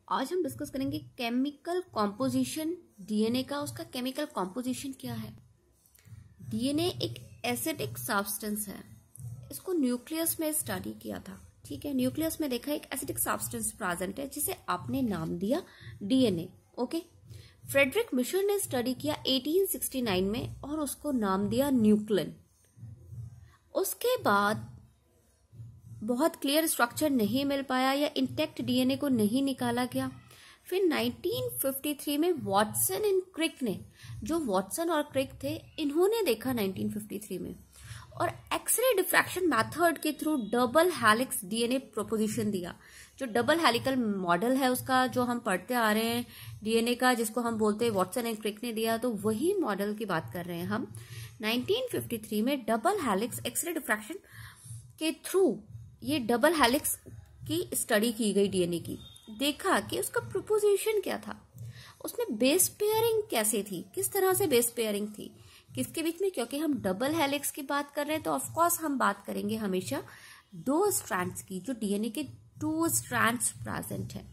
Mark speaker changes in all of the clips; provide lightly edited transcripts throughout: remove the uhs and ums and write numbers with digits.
Speaker 1: आज हम डिस्कस करेंगे केमिकल कॉम्पोजिशन डीएनए का। उसका केमिकल कॉम्पोजिशन क्या है। डीएनए एक एसिडिक सब्सटेंस है। इसको न्यूक्लियस में स्टडी किया था। ठीक है, न्यूक्लियस में देखा एक एसिडिक सब्सटेंस प्रेजेंट है जिसे आपने नाम दिया डीएनए। ओके, फ्रेडरिक मिशर ने स्टडी किया 1869 में और उसको नाम दिया न्यूक्लिन। उसके बाद बहुत क्लियर स्ट्रक्चर नहीं मिल पाया या इंटैक्ट डीएनए को नहीं निकाला गया। फिर 1953 में वॉटसन एंड क्रिक ने, जो वॉटसन और क्रिक थे, इन्होंने देखा 1953 में और एक्सरे डिफ्रैक्शन मेथड के through double helix DNA proposition दिया। जो डबल हेलिकल मॉडल है उसका, जो हम पढ़ते आ रहे हैं डीएनए का, जिसको हम बोलते हैं वॉटसन एंड क्रिक ने दिया, तो वही मॉडल की बात कर रहे हैं हम। 1953 में डबल हेलिक्स एक्सरे डिफ्रैक्शन के थ्रू ये डबल हेलिक्स की स्टडी की गई डीएनए की। देखा कि उसका प्रोपोजिशन क्या था, उसमें बेस पेयरिंग कैसे थी, किस तरह से बेस पेयरिंग थी किसके बीच में। क्योंकि हम डबल हेलिक्स की बात कर रहे हैं तो ऑफ कोर्स हम बात करेंगे हमेशा दो स्ट्रैंड्स की, जो डीएनए के 2 स्ट्रैंड्स प्रेजेंट है।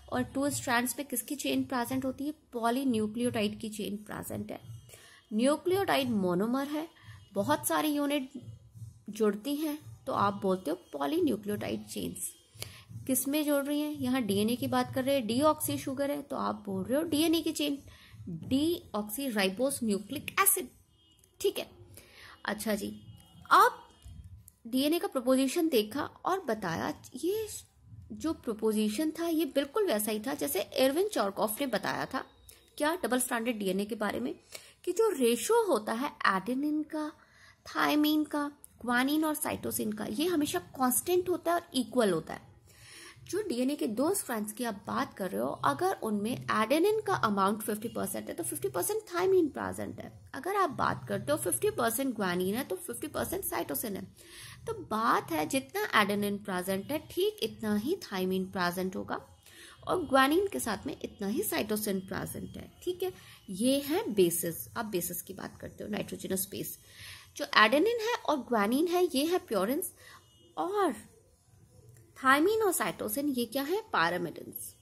Speaker 1: और 2 स्ट्रैंड्स पे किसकी चेन प्रेजेंट होती है? पॉलीन्यूक्लियोटाइड की चेन प्रेजेंट है। न्यूक्लियोटाइड मोनोमर है, बहुत सारी यूनिट जुड़ती हैं तो आप बोलते हो पॉलीन्यूक्लियोटाइड चेन्स। किस में जोड़ रही हैं? यहाँ डीएनए की बात कर रहे हैं, डीऑक्सी शुगर है तो आप बोल रहे हो डीएनए की chain deoxy ribose nucleic acid. ठीक है, अच्छा जी, अब डीएनए का प्रोपोजिशन देखा और बताया। ये जो प्रोपोजिशन था ये बिल्कुल वैसा ही था जैसे एरविन चारकॉफ ने बताया था। क्या? डबल स्ट्रैंडेड डीएनए के बारे में, कि जो रेशो होता है एडेनिन का, थायमीन का, ग्वानिन और साइटोसिन का, ये हमेशा कांस्टेंट होता है और इक्वल होता है। जो डीएनए के 2 स्ट्रैंड्स की आप बात कर रहे हो, अगर उनमें एडेनिन का अमाउंट 50% है तो 50% थायमीन प्रेजेंट है। अगर आप बात करते हो 50% ग्वानिन है तो 50% साइटोसिन है। तो बात है जितना एडेनिन प्रेजेंट है ठीक इतना ही थायमीन प्रेजेंट होगा और ग्वानिन के साथ में इतना ही साइटोसिन प्रेजेंट है। ठीक है, ये है बेसिस। आप बेसिस की बात करते हो, नाइट्रोजनस बेस। जो एडेनिन है और ग्वानिन है ये है प्योरिन्स, और थायमीन और साइटोसिन ये क्या है? पैरामिडिन्स।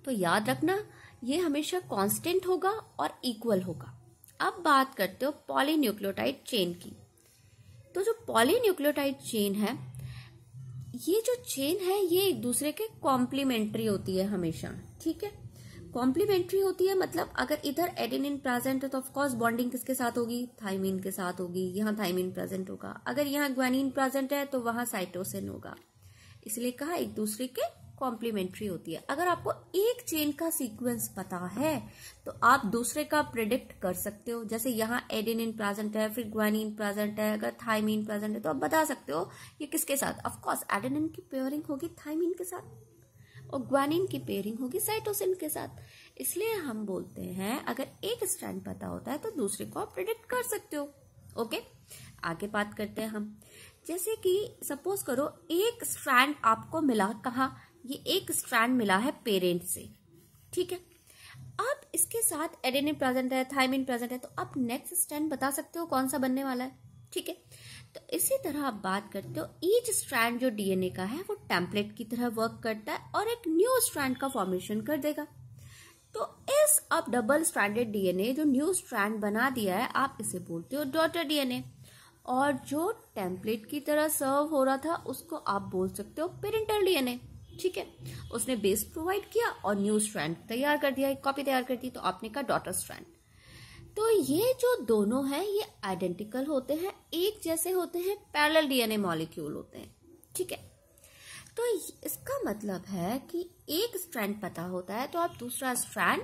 Speaker 1: तो याद रखना ये हमेशा कांस्टेंट होगा और इक्वल होगा। अब बात करते हो पॉलीन्यूक्लियोटाइड चेन की। तो जो पॉलीन्यूक्लियोटाइड चेन है, ये जो चेन है ये एक दूसरे के कॉम्प्लीमेंट्री होती है हमेशा। ठीक है, कॉम्प्लीमेंट्री होती है मतलब अगर इधर एडेनिन प्रेजेंट है तो ऑफकोर्स बॉन्डिंग किसके साथ होगी? थायमीन के साथ होगी। यहाँ थायमीन प्रेजेंट होगा। अगर यहाँ ग्वानिन प्रेजेंट है तो वहां साइटोसिन होगा। इसलिए कहा एक दूसरे के कॉम्प्लीमेंट्री होती है। अगर आपको एक चेन का सीक्वेंस पता है तो आप दूसरे का प्रिडिक्ट कर सकते हो। जैसे यहाँ एडेनिन प्रेजेंट है, फिर ग्वानिन प्रेजेंट है, अगर थायमीन प्रेजेंट है तो आप बता सकते हो ये किसके साथ। ऑफकोर्स एडेनिन की पेयरिंग होगी थायमीन के साथ और ग्वानिन की पेयरिंग होगी साइटोसिन के साथ। इसलिए हम बोलते हैं अगर एक स्ट्रैंड पता होता है तो दूसरे को आप प्रिडिक्ट कर सकते हो। ओके, आगे बात करते हैं हम। जैसे कि सपोज करो एक स्ट्रैंड आपको मिला, कहा ये एक स्ट्रैंड मिला है पेरेंट से। ठीक है, अब इसके साथ एडेनिन प्रेजेंट है, थायमीन प्रेजेंट है, तो आप नेक्स्ट स्ट्रैंड बता सकते हो कौन सा बनने वाला है। ठीक है, तो इसी तरह आप बात करते हो ईच स्ट्रैंड जो डीएनए का है वो टेम्पलेट की तरह वर्क करता है और एक न्यू स्ट्रैंड का फॉर्मेशन कर देगा। तो इस अब डबल स्ट्रैंडेड डीएनए जो न्यू स्ट्रैंड बना दिया है, आप इसे बोलते हो डॉटर डीएनए। और जो टेम्पलेट की तरह सर्व हो रहा था उसको आप बोल सकते हो पेरेंटल डीएनए। ठीक है, उसने बेस प्रोवाइड किया और न्यू स्ट्रैंड तैयार कर दिया, एक कॉपी तैयार कर दी, तो आपने कहा डॉटर स्ट्रैंड। तो ये जो दोनों हैं ये आइडेंटिकल होते हैं, एक जैसे होते हैं, पैरेलल डीएनए मॉलिक्यूल होते हैं। ठीक है, तो इसका मतलब है कि एक स्ट्रैंड पता होता है तो आप दूसरा स्ट्रैंड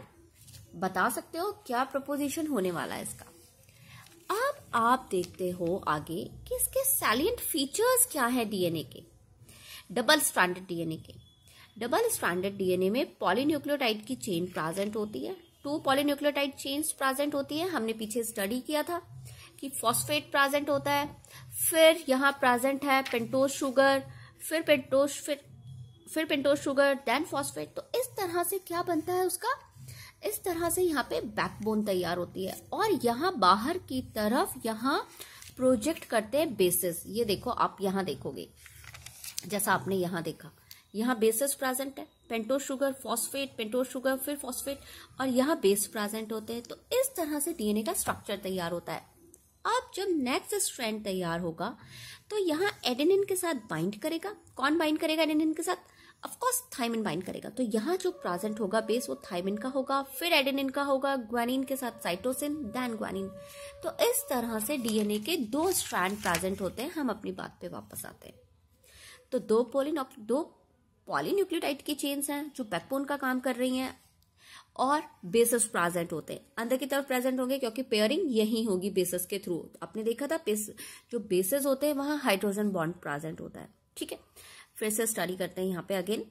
Speaker 1: बता सकते हो क्या प्रोपोजिशन होने वाला है इसका। अब आप देखते हो आगे कि इसके सैलिएंट फीचर्स क्या है डीएनए के, डबल स्ट्रैंडेड डीएनए के। डबल स्ट्रैंडेड डीएनए में पॉलीन्यूक्लियोटाइड की चेन प्रेजेंट होती है, 2 पॉलीन्यूक्लियोटाइड चेन्स प्रेजेंट होती है। हमने पीछे स्टडी किया था कि फॉस्फेट प्रेजेंट होता है, फिर यहाँ प्रेजेंट है पेंटोज शुगर, फिर पेंटोज शुगर, देन फॉस्फेट। तो इस तरह से क्या बनता है उसका, इस तरह से यहाँ पे बैकबोन तैयार होती है और यहाँ बाहर की तरफ यहाँ प्रोजेक्ट करते हैं बेसिस। ये देखो, आप यहाँ देखोगे जैसा आपने यहाँ देखा, यहाँ बेसेस प्रेजेंट है, pentose sugar, phosphate, pentose sugar, फिर फॉस्फेट, और यहाँ बेस प्रेजेंट होते हैं। तो इस तरह से डीएनए का स्ट्रक्चर तैयार होता है। अब जब नेक्स्ट स्ट्रैंड तैयार होगा तो यहाँ एडेनिन के साथ बाइंड करेगा। कौन बाइंड करेगा एडेनिन के साथ? ऑफकोर्स थाइमिन बाइंड करेगा। तो यहाँ जो प्रेजेंट होगा बेस वो थाइमिन का होगा, फिर एडेनिन का होगा, ग्वानिन के साथ साइटोसिन, देन ग्वानिन। तो इस तरह से डीएनए के 2 स्ट्रैंड प्रेजेंट होते हैं। हम अपनी बात पे वापस आते हैं। तो 2 पॉलीन्यूक्लियोटाइड की चेन्स हैं जो बैकबोन का काम कर रही हैं, और बेसेस प्रेजेंट होते हैं। अंदर की तरफ प्रेजेंट होंगे क्योंकि पेयरिंग यही होगी बेसेस के थ्रू। आपने देखा था जो बेसेस होते हैं वहां हाइड्रोजन बॉन्ड प्रेजेंट होता है। ठीक है, फिर से स्टडी करते हैं यहाँ पे अगेन।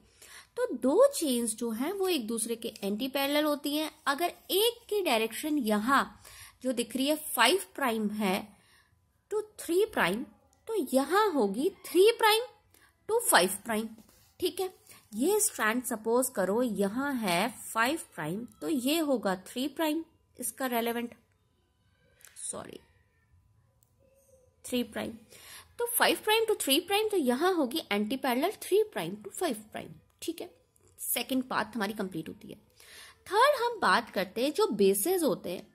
Speaker 1: तो 2 चेन्स जो हैं वो एक दूसरे के एंटी पैरेलल होती हैं। अगर एक की डायरेक्शन यहाँ जो दिख रही है 5 प्राइम है टू 3 प्राइम, तो यहाँ होगी 3 प्राइम टू 5 प्राइम। ठीक है, ये स्ट्रैंड सपोज करो यहाँ है 5 प्राइम, तो ये होगा 3 प्राइम, इसका रेलेवेंट 3 प्राइम। तो 5 प्राइम टू 3 प्राइम, तो यहाँ होगी anti parallel 3 prime to 5 prime. ठीक है, सेकंड पार्ट हमारी कंप्लीट होती है। थर्ड हम बात करते हैं जो बेसेस होते हैं,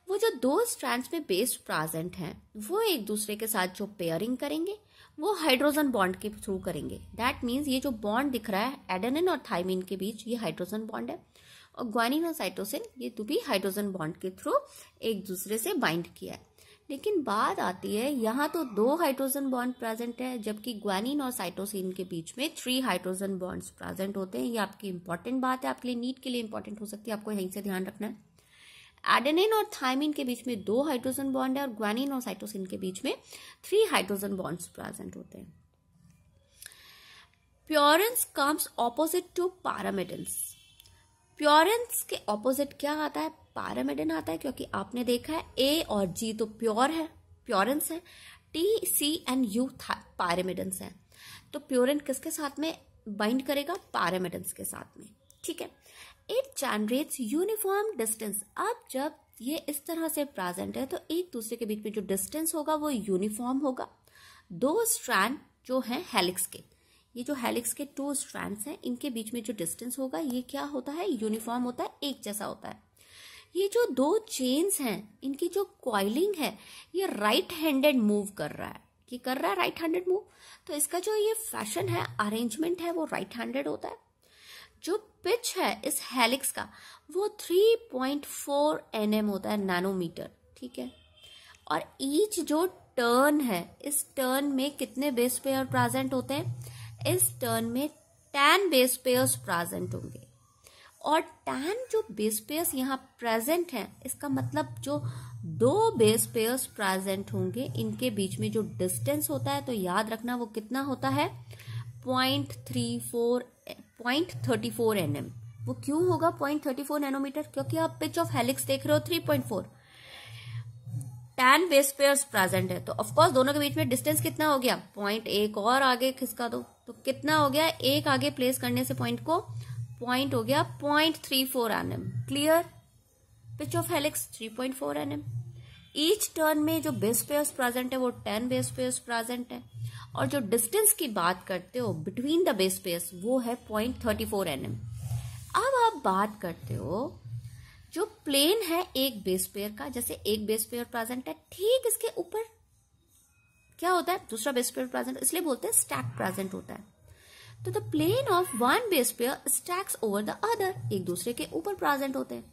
Speaker 1: वो जो 2 स्ट्रैंड्स में बेस प्रेजेंट हैं वो एक दूसरे के साथ जो पेयरिंग करेंगे वो हाइड्रोजन बॉन्ड के थ्रू करेंगे। दैट मीन्स ये जो बॉन्ड दिख रहा है एडेनिन और थाइमिन के बीच, ये हाइड्रोजन बॉन्ड है, और ग्वानिन और साइटोसिन ये तो भी हाइड्रोजन बॉन्ड के थ्रू एक दूसरे से बाइंड किया है। लेकिन बात आती है यहाँ तो 2 हाइड्रोजन बॉन्ड प्रेजेंट है, जबकि ग्वानिन और साइटोसिन के बीच में 3 हाइड्रोजन बॉन्ड्स प्रेजेंट होते हैं। ये आपकी इंपॉर्टेंट बात है, आपके लिए नीट के लिए इंपॉर्टेंट हो सकती है, आपको यहीं से ध्यान रखना है। एडेनिन और थाइमिन के बीच में 2 हाइड्रोजन बॉन्ड है, और ग्वानिन और साइटोसिन के बीच में 3 हाइड्रोजन बॉन्ड्स प्रेजेंट होते हैं। प्योरेंस कम्स ऑपोजिट टू पैरामिडिन्स। प्योरेंस के ऑपोजिट क्या आता है? पैरामिडिन आता है, क्योंकि आपने देखा है ए और जी तो प्योर है, प्योरेंस है, टी, सी एंड यू पैरामिडिन्स है। तो प्योरेंट किसके साथ में बाइंड करेगा? पैरामिडिन्स के साथ में। ठीक है, इट जनरेट्स यूनिफॉर्म डिस्टेंस। अब जब ये इस तरह से प्रेजेंट है तो एक दूसरे के बीच में जो डिस्टेंस होगा वो यूनिफॉर्म होगा। 2 स्ट्रैंड जो हैं हेलिक्स के, ये जो हेलिक्स के 2 स्ट्रैंड्स हैं इनके बीच में जो डिस्टेंस होगा ये क्या होता है? यूनिफॉर्म होता है, एक जैसा होता है। ये जो 2 चेन्स हैं इनकी जो कॉइलिंग है ये राइट हैंडेड मूव कर रहा है, ये कर रहा है राइट हैंडेड मूव। तो इसका जो ये फैशन है, अरेंजमेंट है, वो राइट हैंडेड होता है। जो पिच है इस हेलिक्स का वो 3.4 nm होता है, नैनोमीटर। ठीक है, और ईच जो टर्न है, इस टर्न में कितने बेस पेयर प्रेजेंट होते हैं? इस टर्न में 10 बेस पेयर्स प्रेजेंट होंगे। और 10 जो बेस पेयर्स यहाँ प्रेजेंट हैं, इसका मतलब जो 2 बेस पेयर्स प्रेजेंट होंगे इनके बीच में जो डिस्टेंस होता है, तो याद रखना वो कितना होता है? 0.34 nm। वो क्यों होगा 0.34 नैनोमीटर? क्योंकि आप पिच ऑफ हेलिक्स देख रहे हो 3.4, 10 बेस पेयर्स प्रेजेंट है, तो ऑफकोर्स दोनों के बीच में डिस्टेंस कितना हो गया? 0.1 और आगे खिसका दो तो कितना हो गया? 1 आगे प्लेस करने से पॉइंट हो गया 0.34 nm। Clear? Pitch of helix 3.4 nm। Each turn में जो बेस पेयर्स प्रेजेंट है वो 10 बेस पेयर्स प्रेजेंट है, और जो डिस्टेंस की बात करते हो बिटवीन द बेस पेयर्स वो है 0.34 nm। अब आप बात करते हो जो प्लेन है एक बेस पेयर का, जैसे एक बेस पेयर प्रेजेंट है, ठीक इसके ऊपर क्या होता है? दूसरा बेस पेयर प्रेजेंट, इसलिए बोलते हैं स्टैक प्रेजेंट होता है। तो the plane of one base pair stacks over the other, एक दूसरे के ऊपर प्रेजेंट होते हैं।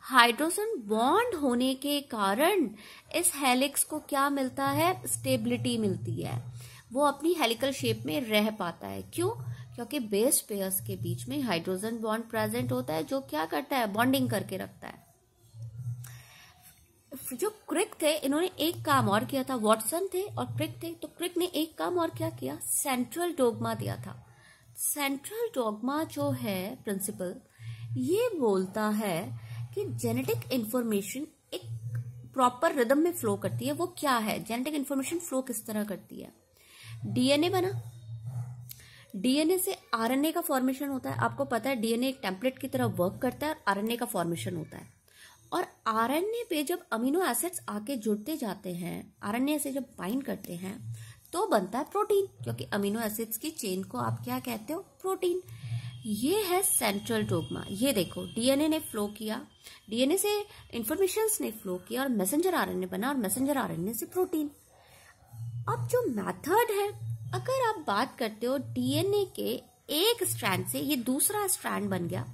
Speaker 1: हाइड्रोजन बॉन्ड होने के कारण इस हेलिक्स को क्या मिलता है? स्टेबिलिटी मिलती है, वो अपनी हेलिकल शेप में रह पाता है। क्यों? क्योंकि बेस पेयर्स के बीच में हाइड्रोजन बॉन्ड प्रेजेंट होता है जो क्या करता है? बॉन्डिंग करके रखता है। जो क्रिक थे इन्होंने एक काम और किया था, वॉटसन थे और क्रिक थे, तो क्रिक ने एक काम और क्या किया? सेंट्रल डोगमा दिया था। सेंट्रल डोगमा जो है प्रिंसिपल, ये बोलता है कि जेनेटिक इंफॉर्मेशन एक प्रॉपर रिदम में फ्लो करती है। वो क्या है? जेनेटिक इंफॉर्मेशन फ्लो किस तरह करती है? डीएनए बना, डीएनए से आरएनए का फॉर्मेशन होता है। आपको पता है डीएनए एक टेम्पलेट की तरह वर्क करता है और आरएनए का फॉर्मेशन होता है। और आरएनए पे जब अमीनो एसिड्स आके जुड़ते जाते हैं, आरएनए से जब बाइंड करते हैं, तो बनता है प्रोटीन, क्योंकि अमीनो एसिड्स की चेन को आप क्या कहते हो, प्रोटीन। ये है सेंट्रल डोग्मा। ये देखो, डीएनए ने फ्लो किया, डीएनए से इंफॉर्मेशन ने फ्लो किया और मैसेंजर आरएनए बना, और मैसेंजर आरएनए से प्रोटीन। अब जो मेथड है, अगर आप बात करते हो डीएनए के एक स्ट्रैंड से ये दूसरा स्ट्रैंड बन गया,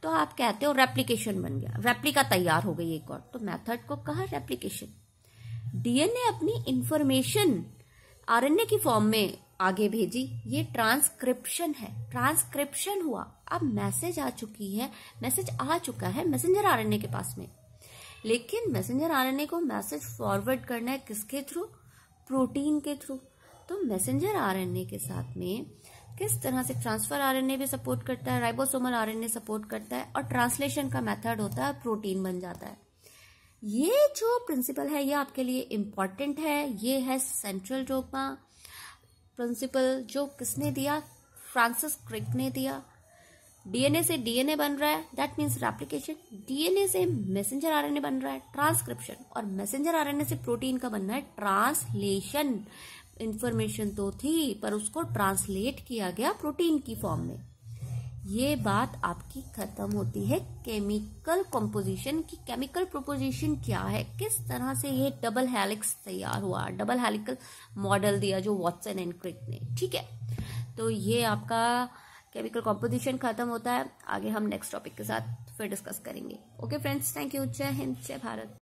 Speaker 1: तो आप कहते हो रेप्लिकेशन बन गया, रेप्लिका तैयार हो गई एक और, तो मेथड को कहा रेप्लिकेशन। डीएनए अपनी इंफॉर्मेशन आरएनए की फॉर्म में आगे भेजी, ये ट्रांसक्रिप्शन है, ट्रांसक्रिप्शन हुआ। अब मैसेज आ चुका है मैसेंजर आरएनए के पास में, लेकिन मैसेंजर आरएनए को मैसेज फॉरवर्ड करना है किसके थ्रू, प्रोटीन के थ्रू। तो मैसेंजर आरएनए के साथ में किस तरह से ट्रांसफर आरएनए भी सपोर्ट करता है, राइबोसोमल आरएनए सपोर्ट करता है, और ट्रांसलेशन का मेथड होता है, प्रोटीन बन जाता है। ये जो प्रिंसिपल है ये आपके लिए इंपॉर्टेंट है। ये है सेंट्रल डोग्मा प्रिंसिपल, जो किसने दिया, फ्रांसिस क्रिक ने दिया। डीएनए से डीएनए बन रहा है, दैट मीन्स रेप्लिकेशन। डीएनए से मैसेंजर आरएनए बन रहा है, ट्रांसक्रिप्शन। और मैसेंजर आरएनए से प्रोटीन का बनना है, ट्रांसलेशन। इंफॉर्मेशन तो थी, पर उसको ट्रांसलेट किया गया प्रोटीन की फॉर्म में। ये बात आपकी खत्म होती है केमिकल कंपोजिशन की। केमिकल प्रोपोजिशन क्या है, किस तरह से ये डबल हेलिक्स तैयार हुआ, डबल हेलिकल मॉडल दिया जो वॉटसन एंड क्रिक ने। ठीक है, तो ये आपका केमिकल कंपोजिशन खत्म होता है। आगे हम नेक्स्ट टॉपिक के साथ फिर डिस्कस करेंगे। Okay friends, thank you. जय हिंद, जय भारत।